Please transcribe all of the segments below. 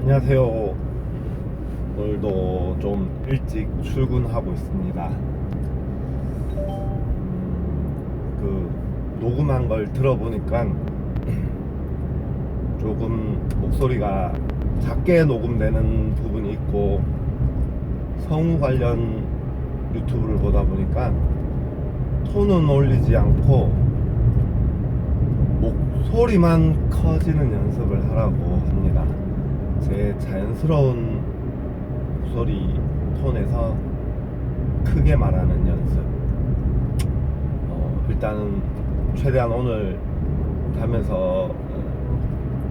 안녕하세요. 오늘도 좀 일찍 출근하고 있습니다. 녹음한 걸 들어보니까 조금 목소리가 작게 녹음되는 부분이 있고, 성우 관련 유튜브를 보다 보니까 톤은 올리지 않고 목소리만 커지는 연습을 하라고 합니다. 제 자연스러운 목소리 톤에서 크게 말하는 연습. 일단은 최대한 오늘 가면서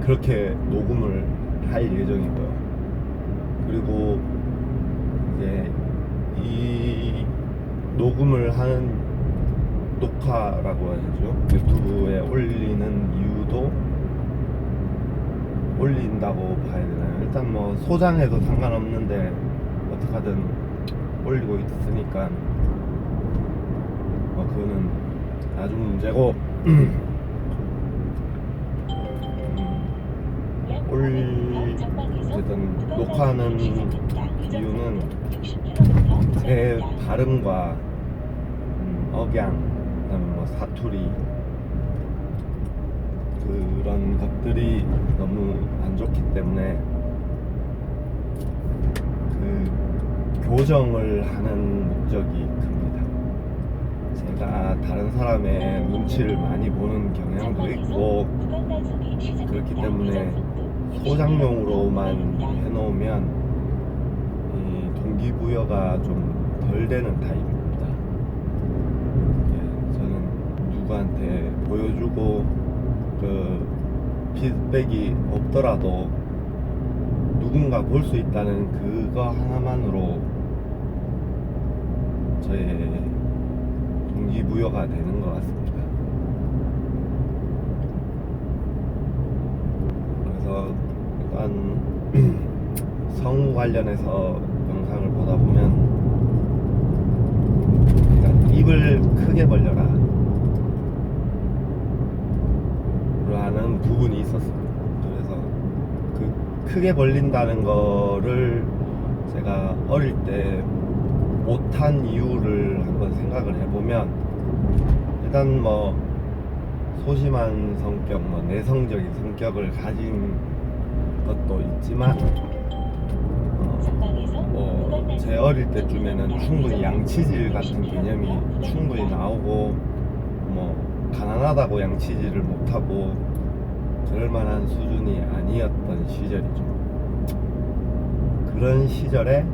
그렇게 녹음을 할 예정이고요. 그리고 이제 이 녹음을 하는 녹화라고 하죠. 유튜브에 올리는 이유도 올린다고 봐야 되나요? 일단 뭐 소장해도 상관없는데 어떡하든 올리고 있으니까 그거는 나중 문제고, 어쨌든 녹화하는 이유는 제 발음과 억양, 그다음에 뭐 사투리, 그런 것들이 너무 안 좋기 때문에 그 교정을 하는 목적이 큽니다. 제가 다른 사람의 눈치를 많이 보는 경향도 있고, 그렇기 때문에 소장용으로만 해놓으면 이 동기부여가 좀 덜 되는 타입입니다. 저는 누구한테 보여주고 그 피드백이 없더라도 누군가 볼 수 있다는 그거 하나만으로 저의 동기부여가 되는 것 같습니다. 그래서 일단 성우 관련해서 영상을 보다 보면 일단 입을 크게 벌려라 라는 부분이 있었습니다. 그래서 그 크게 벌린다는 거를 제가 어릴 때 못한 이유를 한번 생각을 해보면, 일단 뭐 소심한 성격, 뭐 내성적인 성격을 가진 것도 있지만, 제 어릴 때쯤에는 충분히 양치질 같은 개념이 충분히 나오고, 뭐 가난하다고 양치질을 못하고 그럴 만한 수준이 아니었던 시절이죠. 그런 시절에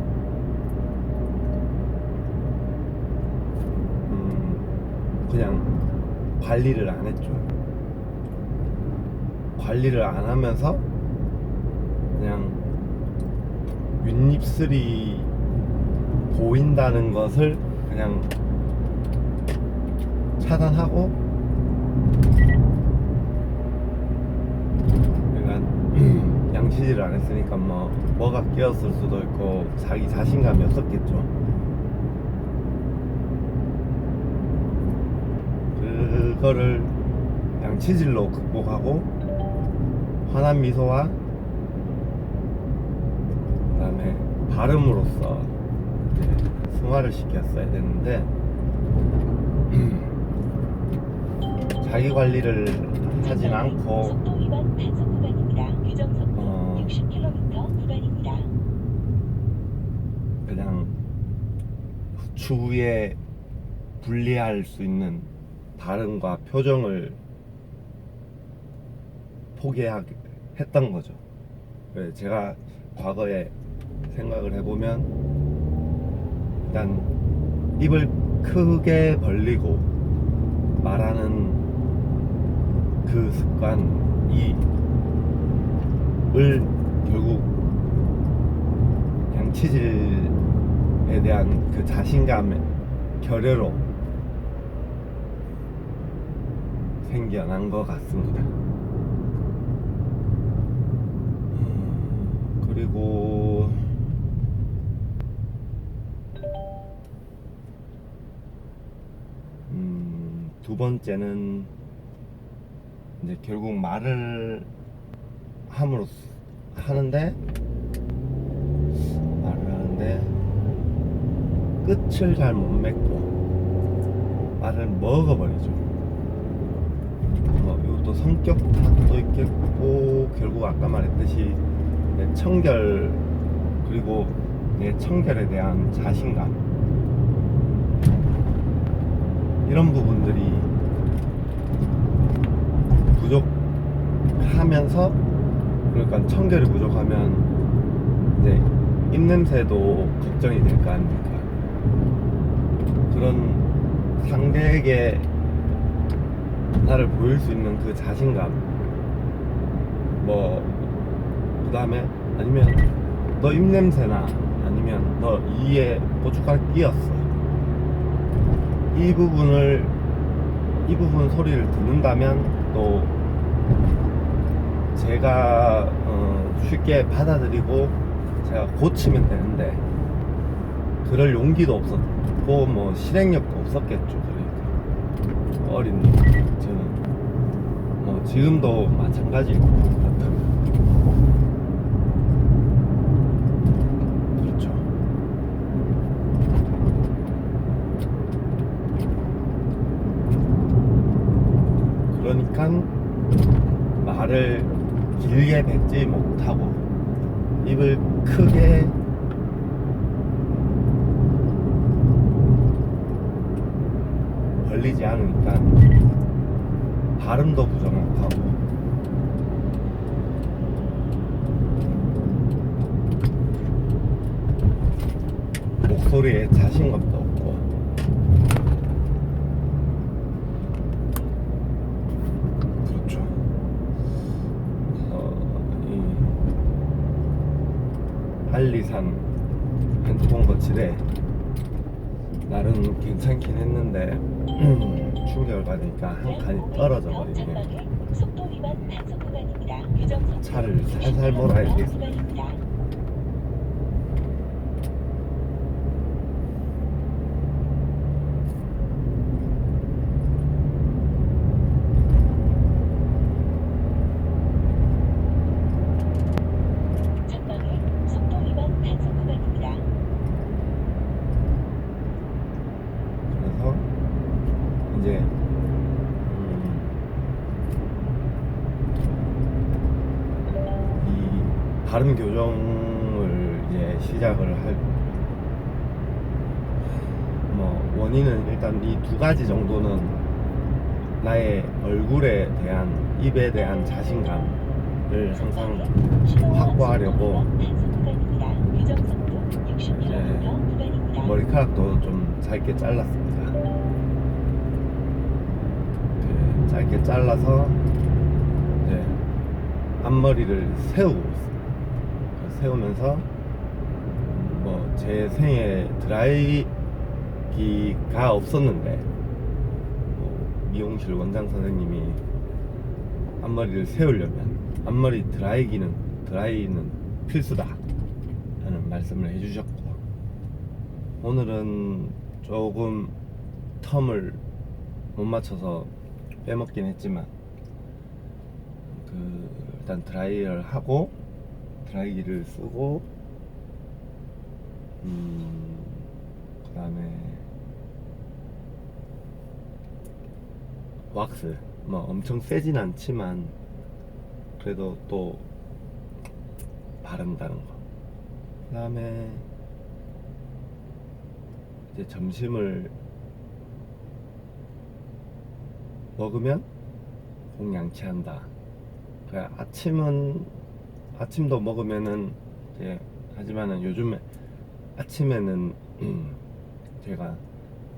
그냥 관리를 안 했죠. 관리를 안 하면서 그냥 윗입술이 보인다는 것을 그냥 차단하고, 그러니까 양치질을 안 했으니까 뭐가 끼었을 수도 있고 자기 자신감이 없었겠죠. 그거를 양치질로 극복하고 환한 미소와 그다음에 발음으로써 승화를 시켰어야 되는데, 자기 관리를 하진 않고 그냥 추후에 불리할 수 있는 발음과 표정을 포기했던 거죠. 제가 과거에 생각을 해보면, 일단 입을 크게 벌리고 말하는 그 습관이 결국 양치질에 대한 그 자신감의 결여로 생겨난 것 같습니다. 그리고 두 번째는 이제 결국 말을 함으로써 하는데 하는데 끝을 잘 못 맺고 말을 먹어버리죠. 이것도 성격 탓도 있겠고, 결국 아까 말했듯이 내 청결, 그리고 내 청결에 대한 자신감, 이런 부분들이 부족하면서, 그러니까 청결이 부족하면 이제 입냄새도 걱정이 될 거 아닙니까? 그런 상대에게 나를 보일 수 있는 그 자신감, 그 다음에 아니면 너 입냄새나, 아니면 너 이에 고춧가루 끼었어, 이 부분 소리를 듣는다면 또 제가 쉽게 받아들이고 제가 고치면 되는데, 그럴 용기도 없었고 뭐 실행력도 없었겠죠. 그러니까 어린 저는 지금도 마찬가지일 것 같아요. 그렇죠. 그러니까 말을 길게 뱉지 못하고 입을 크게 벌리지 않으니까 발음도 부정확하고, 목소리에 자신감도 없고, 그렇죠. 이 알리산 핸드폰 거치대 나름 괜찮긴 했는데 충격을 받으니까 한 칸이 떨어져 버리네. 차를 살살 몰아야 되겠습니다. 이제 이 발음 교정을 이제 시작을 할 원인은 일단 이 두 가지 정도는 나의 얼굴에 대한, 입에 대한 자신감을 항상 확보하려고 머리카락도 좀 짧게 잘랐습니다. 짧게 잘라서 이제 앞머리를 세우고 있어요. 세우면서 제 생에 드라이기가 없었는데 미용실 원장 선생님이 앞머리를 세우려면 앞머리 드라이는 필수다 라는 말씀을 해주셨고, 오늘은 조금 텀을 못 맞춰서 빼먹긴 했지만 일단 드라이를 하고 드라이기를 쓰고 그 다음에 왁스 엄청 세진 않지만 그래도 또 바른다는 거. 그 다음에 이제 점심을 먹으면 꼭 양치한다. 그래, 아침도 먹으면은 이제, 하지만은 요즘에 아침에는 제가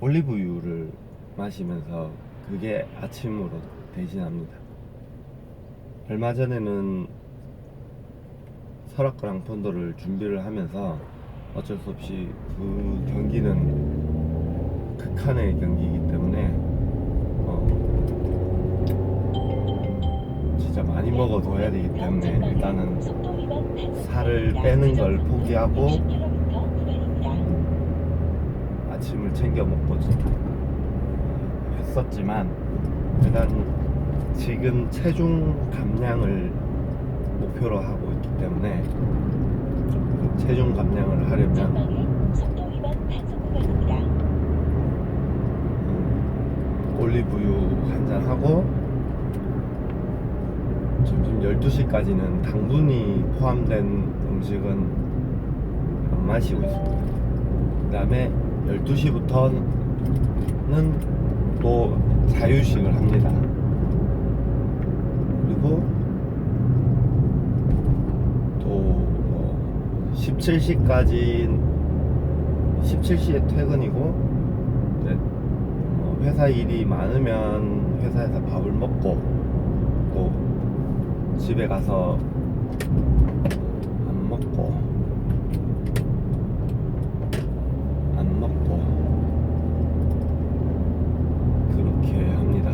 올리브유를 마시면서 그게 아침으로 대신합니다. 얼마 전에는 설악그랑 폰도를 준비를 하면서 어쩔 수 없이 그 경기는 극한의 경기이기 때문에 진짜 많이 먹어둬야 되기 때문에 일단은 살을 빼는 걸 포기하고 아침을 챙겨 먹고 했었지만, 일단 지금 체중 감량을 목표로 하고 있기 때문에 체중 감량을 하려면 전방에 속도 위반 단속 구간입니다. 올리브유 한잔 하고 점심 12시까지는 당분이 포함된 음식은 안 마시고 있습니다. 그 다음에 12시부터는 또 자유식을 합니다. 그리고 또 17시에 퇴근이고 회사 일이 많으면 회사에서 밥을 먹고 또 집에 가서 안 먹고 그렇게 합니다.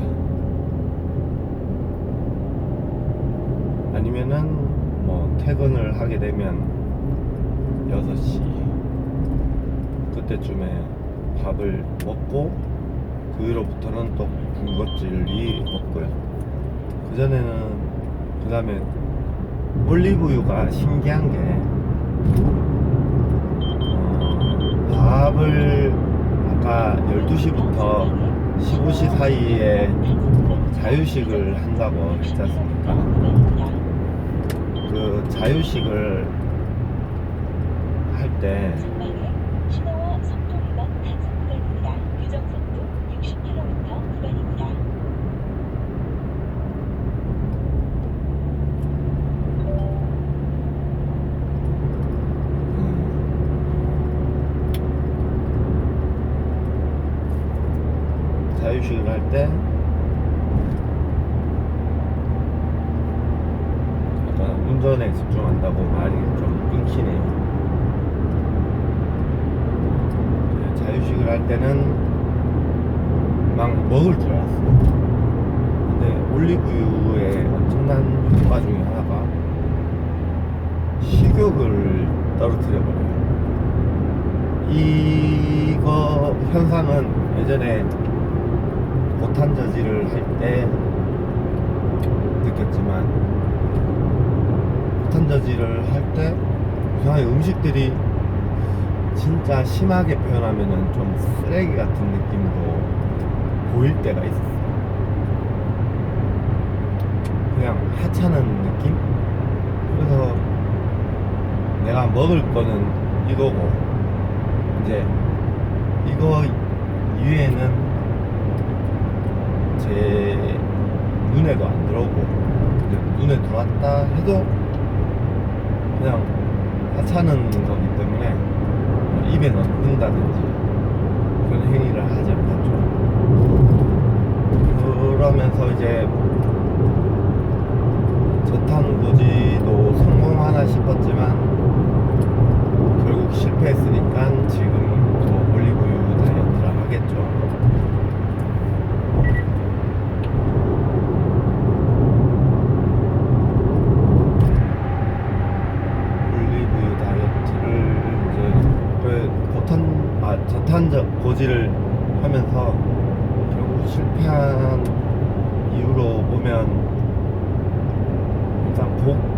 아니면은 뭐 퇴근을 하게 되면 6시 그때쯤에 밥을 먹고 그 후로부터는 또 군것질이 먹고요. 그 다음에 올리브유가 신기한 게 밥을 아까 12시부터 15시 사이에 자유식을 한다고 했지 않습니까? 그 자유식을 할 때 신호와 속도 위반 단속 구간입니다. 규정 속도 60km 구간입니다. 자유식을 할 때 약간 운전에 집중한다고 말이 좀 끊기네요. 자유식을 할 때는 막 먹을 줄 알았어요. 근데 올리브유의 엄청난 효과 중에 하나가 식욕을 떨어뜨려 버려요. 이거 현상은 예전에 고탄 저지를 할 때 느꼈지만, 고탄 저지를 할 때 이상하게 음식들이 진짜 심하게 표현하면은 좀 쓰레기 같은 느낌으로 보일 때가 있었어요. 그냥 하찮은 느낌? 그래서 내가 먹을 거는 이거고 이제 이거 이외에는 제 눈에도 안 들어오고 눈에 들어왔다 해도 그냥 하찮은 거기 때문에 입에 넣는다든지 그런 행위를 하지 않았죠. 그러면서 이제 저탄고지도 성공하나 싶었지만 결국 실패했으니까 지금 또 올리브유 다이어트를 하겠죠. 저탄고지를 하면서 결국 실패한 이유로 보면 일단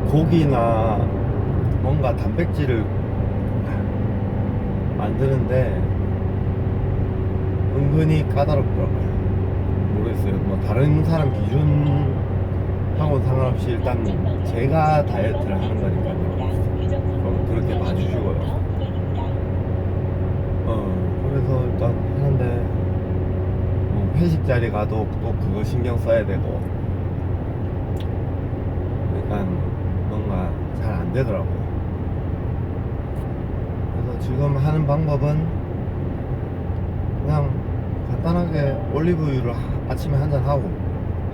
고기나 뭔가 단백질을 만드는데 은근히 까다롭더라고요. 모르겠어요. 뭐 다른 사람 기준하고는 상관없이 일단 제가 다이어트를 하는 거니까요. 그럼 그렇게 봐주시고요. 그래서 일단 하는데 회식 자리 가도 또 그거 신경 써야 되고 약간 뭔가 잘 안 되더라고요. 그래서 지금 하는 방법은 그냥 간단하게 올리브유를 아침에 한잔 하고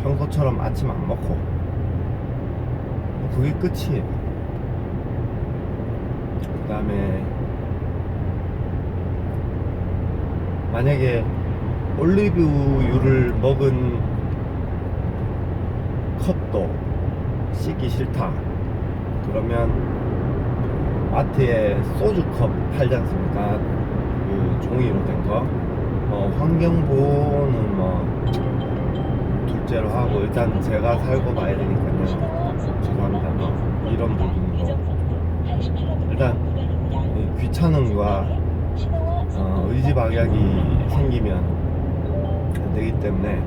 평소처럼 아침 안 먹고 그게 끝이에요. 그 다음에 만약에 올리브유를 먹은 컵도 씻기 싫다 그러면 마트에 소주컵 팔지 않습니까? 그 종이로 된 거. 환경보호는 둘째로 하고 일단 제가 살고 봐야 되니까요. 죄송합니다. 이런 부분으로 일단 귀찮음과 의지박약이 생기면 안 되기 때문에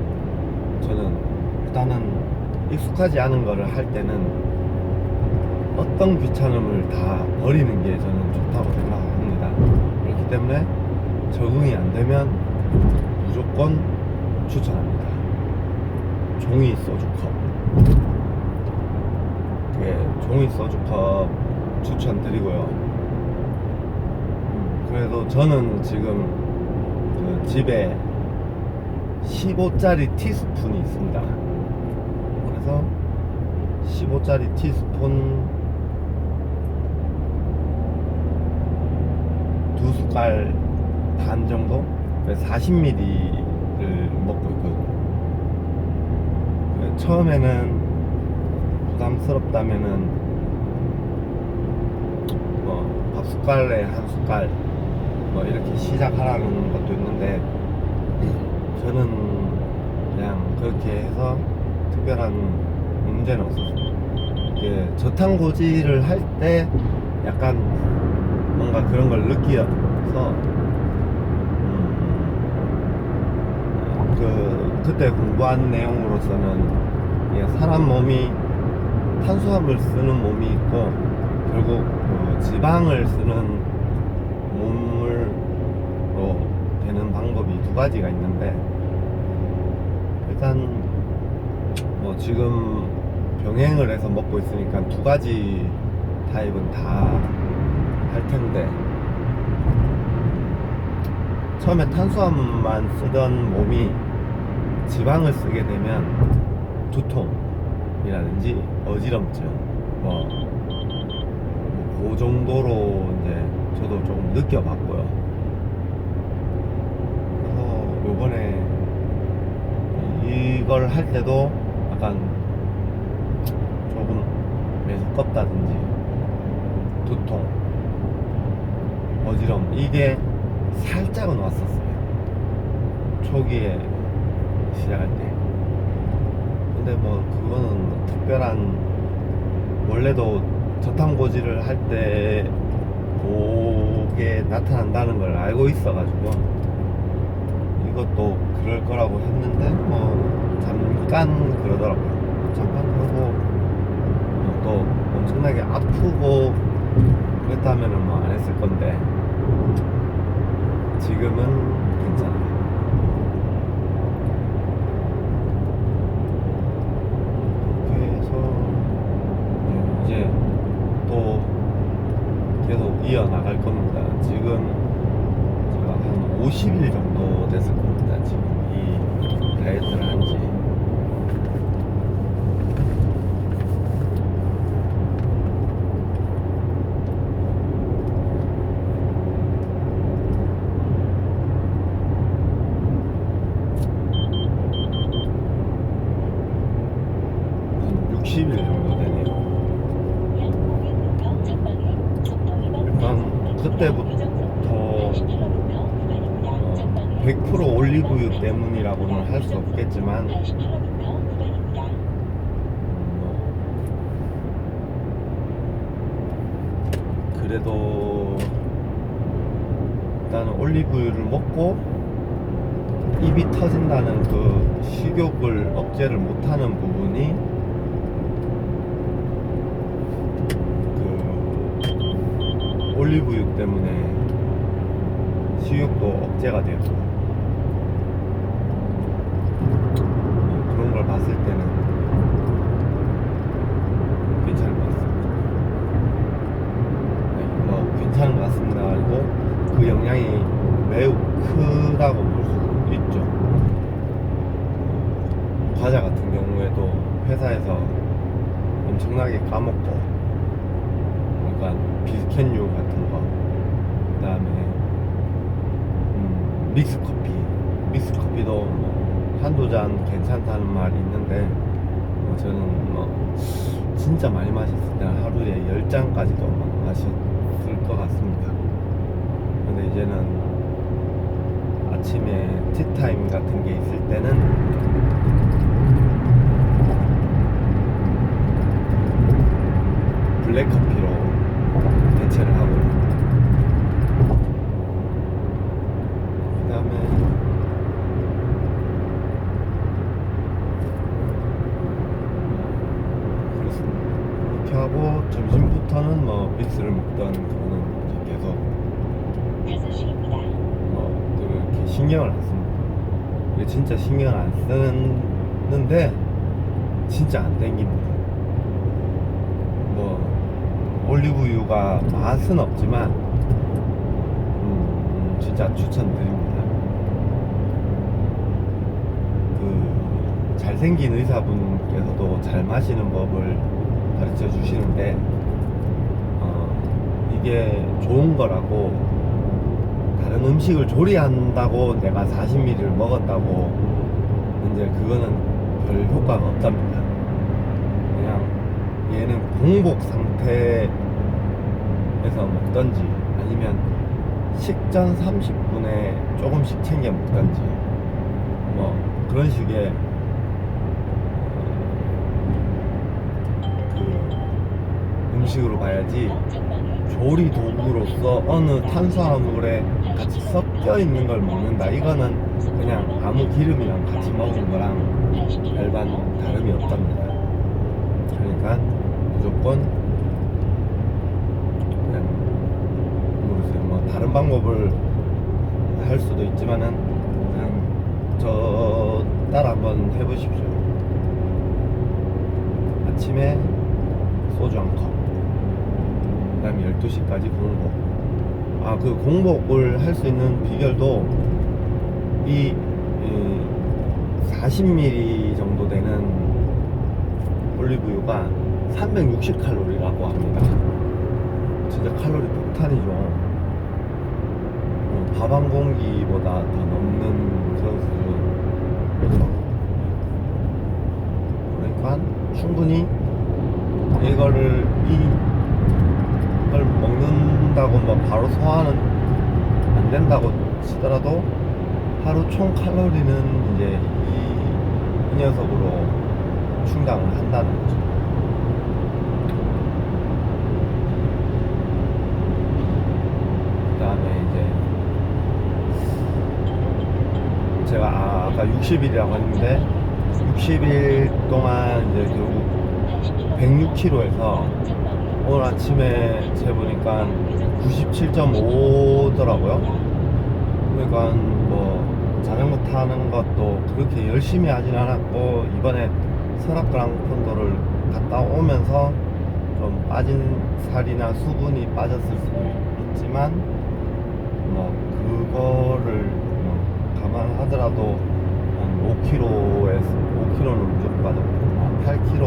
저는 일단은 익숙하지 않은 거를 할 때는 어떤 귀찮음을 다 버리는 게 저는 좋다고 생각합니다. 그렇기 때문에 적응이 안 되면 무조건 추천합니다. 종이 소주컵. 종이 소주컵 추천드리고요. 그래도 저는 지금 그 집에 15짜리 티스푼이 있습니다. 그래서 15짜리 티스푼 2숟갈 반 정도? 40ml를 먹고 있거든요. 처음에는 부담스럽다면은 밥 숟갈에 한 숟갈 이렇게 시작하라는 것도 있는데 저는 그냥 그렇게 해서 특별한 문제는 없었어요. 이게 저탄고지를 할 때 약간 뭔가 그런 걸 느껴서 그때 공부한 내용으로서는 이게 사람 몸이 탄수화물 쓰는 몸이 있고 결국 지방을 쓰는 몸으로 되는 방법이 두 가지가 있는데 일단 지금 병행을 해서 먹고 있으니까 두 가지 타입은 다 할 텐데 처음에 탄수화물만 쓰던 몸이 지방을 쓰게 되면 두통이라든지 어지럼증 그 정도로 이제 저도 조금 느껴봤고요. 그래서 요번에 이걸 할 때도 약간 조금 메스껍다든지 두통, 어지럼 이게 살짝은 왔었어요. 초기에 시작할 때. 근데 그거는 특별한 원래도 저탄고지를 할 때 그게 나타난다는 걸 알고 있어가지고 이것도 그럴 거라고 했는데 잠깐 그러더라고요. 잠깐 그러고 또 엄청나게 아프고 그랬다면은 안 했을 건데 지금은 괜찮아요. 이제 또 계속 이어나갈 겁니다. 지금 제가 한 50일 정도 됐을 겁니다. 지금 이 다이어트를 한지. 한 60일 정도 되네요. 일단 그때부터 100% 올리브유 때문이라고는 할 수 없겠지만 그래도 일단은 올리브유를 먹고 입이 터진다는 그 식욕을 억제를 못하는 부분이 올리브유 때문에 식욕도 억제가 되고 그런 걸 봤을 때는 괜찮은 것 같습니다. 괜찮은 것 같습니다. 그리고 그 영향이 매우 크다고 볼 수 있죠. 과자 같은 경우에도 회사에서 엄청나게 까먹고 그러니까 비스켓류 같은 거, 그 다음에 믹스커피도 한두 잔 괜찮다는 말이 있는데 저는 진짜 많이 마셨을 때는 하루에 10잔까지도 마셨을 것 같습니다. 근데 이제는 아침에 티타임 같은 게 있을 때는 블랙커피로 대체를 하고요. 거는 이제 계속 5시입니다. 그렇게 신경을 안 씁니다. 이게 진짜 신경을 안 쓰는데 진짜 안 땡깁니다. 올리브유가 맛은 없지만 진짜 추천드립니다. 그 잘생긴 의사분께서도 잘 마시는 법을 가르쳐 주시는데 이게 좋은 거라고, 다른 음식을 조리한다고 내가 40ml를 먹었다고 이제 그거는 별 효과가 없답니다. 그냥 얘는 공복 상태에서 먹던지 아니면 식전 30분에 조금씩 챙겨 먹던지 그런 식의 그 음식으로 봐야지, 조리 도구로서 어느 탄수화물에 같이 섞여 있는 걸 먹는다, 이거는 그냥 아무 기름이랑 같이 먹은 거랑 별반 다름이 없답니다. 그러니까 무조건 그냥 모르겠어요. 다른 방법을 할 수도 있지만은 그냥 저 따라 한번 해보십시오. 아침에 소주 한 컵, 그 다음에 12시까지 공복. 그 공복을 할 수 있는 비결도 이 40ml 정도 되는 올리브유가 360칼로리라고 합니다. 진짜 칼로리 폭탄이죠. 밥 한 공기보다 더 넘는 그런 수준. 그러니까 충분히 이걸 먹는다고 바로 소화는 안 된다고 치더라도 하루 총 칼로리는 이제 이 녀석으로 충당을 한다는 거죠. 그 다음에 이제 제가 아까 60일이라고 했는데 60일 동안 이제 결국 106kg에서 오늘 아침에 재보니까 97.5더라고요. 그러니까 자전거 타는 것도 그렇게 열심히 하진 않았고, 이번에 설악그랑폰도를 갔다 오면서 좀 빠진 살이나 수분이 빠졌을 수도 있지만 그거를 감안하더라도 한 5kg는 무조건 빠졌고 8kg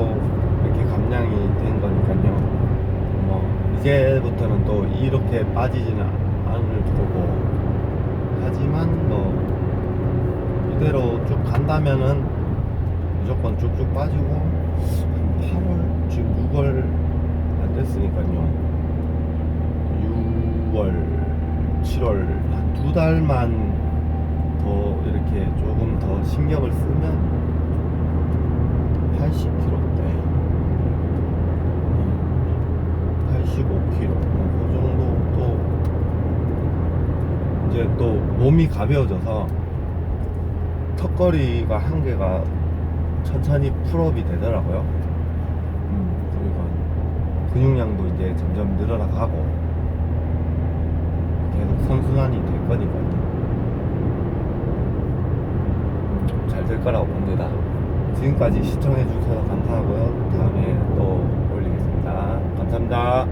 이렇게 감량이 된 거니까요. 이제부터는 또 이렇게 빠지지는 않을 거고, 하지만 이대로 쭉 간다면은 무조건 쭉쭉 빠지고, 한 8월, 지금 6월 안 됐으니까요. 6월, 7월 한 2달만 더 이렇게 조금 더 신경을 쓰면 80kg대, 85kg 그 정도. 또 이제 또 몸이 가벼워져서 턱걸이가 한 개가 천천히 풀업이 되더라고요. 그러니까 근육량도 이제 점점 늘어나가고 계속 선순환이 될 거니까요. 잘 될 거라고 봅니다. 지금까지 시청해 주셔서 감사하고요. 다음에 또 올리겠습니다. 감사합니다.